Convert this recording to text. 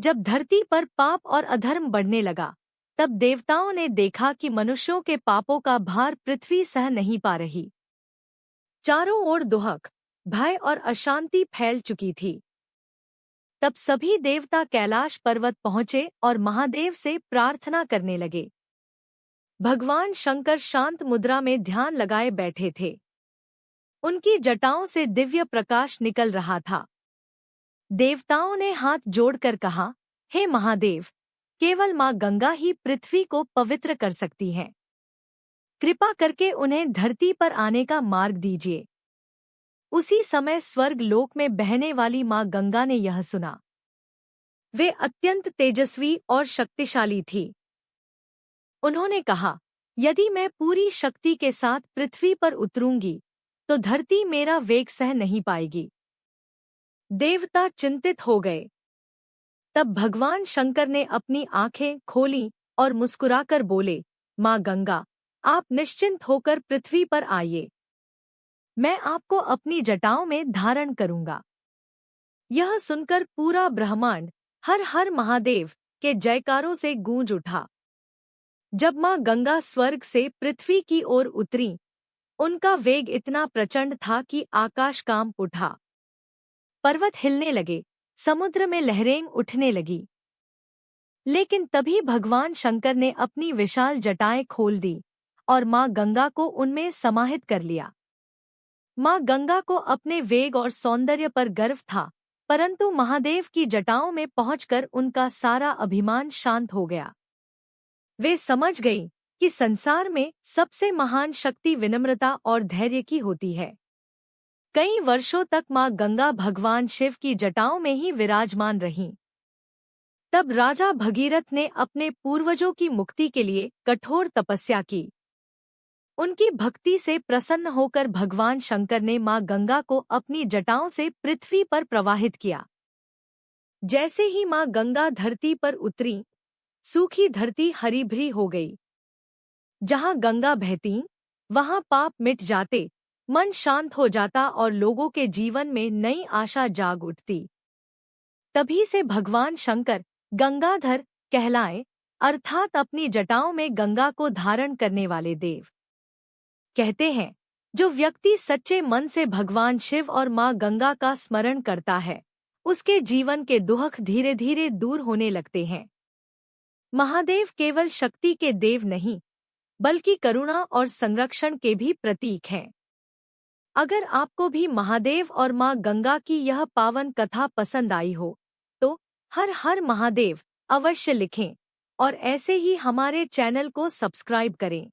जब धरती पर पाप और अधर्म बढ़ने लगा, तब देवताओं ने देखा कि मनुष्यों के पापों का भार पृथ्वी सह नहीं पा रही। चारों ओर दुहक, भय और अशांति फैल चुकी थी। तब सभी देवता कैलाश पर्वत पहुंचे और महादेव से प्रार्थना करने लगे। भगवान शंकर शांत मुद्रा में ध्यान लगाए बैठे थे। उनकी जटाओं से दिव्य प्रकाश निकल रहा था। देवताओं ने हाथ जोड़कर कहा, हे महादेव, केवल माँ गंगा ही पृथ्वी को पवित्र कर सकती हैं। कृपा करके उन्हें धरती पर आने का मार्ग दीजिए। उसी समय स्वर्ग लोक में बहने वाली माँ गंगा ने यह सुना। वे अत्यंत तेजस्वी और शक्तिशाली थी। उन्होंने कहा, यदि मैं पूरी शक्ति के साथ पृथ्वी पर उतरूंगी तो धरती मेरा वेग सह नहीं पाएगी। देवता चिंतित हो गए। तब भगवान शंकर ने अपनी आंखें खोलीं और मुस्कुराकर बोले, माँ गंगा, आप निश्चिंत होकर पृथ्वी पर आइए। मैं आपको अपनी जटाओं में धारण करूंगा। यह सुनकर पूरा ब्रह्मांड हर हर महादेव के जयकारों से गूंज उठा। जब माँ गंगा स्वर्ग से पृथ्वी की ओर उतरी, उनका वेग इतना प्रचंड था कि आकाश कांप उठा। पर्वत हिलने लगे, समुद्र में लहरें उठने लगी। लेकिन तभी भगवान शंकर ने अपनी विशाल जटाएं खोल दी और माँ गंगा को उनमें समाहित कर लिया। माँ गंगा को अपने वेग और सौंदर्य पर गर्व था, परंतु महादेव की जटाओं में पहुंचकर उनका सारा अभिमान शांत हो गया। वे समझ गई कि संसार में सबसे महान शक्ति विनम्रता और धैर्य की होती है। कई वर्षों तक माँ गंगा भगवान शिव की जटाओं में ही विराजमान रहीं। तब राजा भगीरथ ने अपने पूर्वजों की मुक्ति के लिए कठोर तपस्या की। उनकी भक्ति से प्रसन्न होकर भगवान शंकर ने माँ गंगा को अपनी जटाओं से पृथ्वी पर प्रवाहित किया। जैसे ही माँ गंगा धरती पर उतरी, सूखी धरती हरी भरी हो गई। जहाँ गंगा बहती, वहाँ पाप मिट जाते, मन शांत हो जाता और लोगों के जीवन में नई आशा जाग उठती। तभी से भगवान शंकर गंगाधर कहलाए, अर्थात अपनी जटाओं में गंगा को धारण करने वाले देव। कहते हैं, जो व्यक्ति सच्चे मन से भगवान शिव और माँ गंगा का स्मरण करता है, उसके जीवन के दुख धीरे धीरे दूर होने लगते हैं। महादेव केवल शक्ति के देव नहीं, बल्कि करुणा और संरक्षण के भी प्रतीक हैं। अगर आपको भी महादेव और माँ गंगा की यह पावन कथा पसंद आई हो, तो हर हर महादेव अवश्य लिखें और ऐसे ही हमारे चैनल को सब्सक्राइब करें।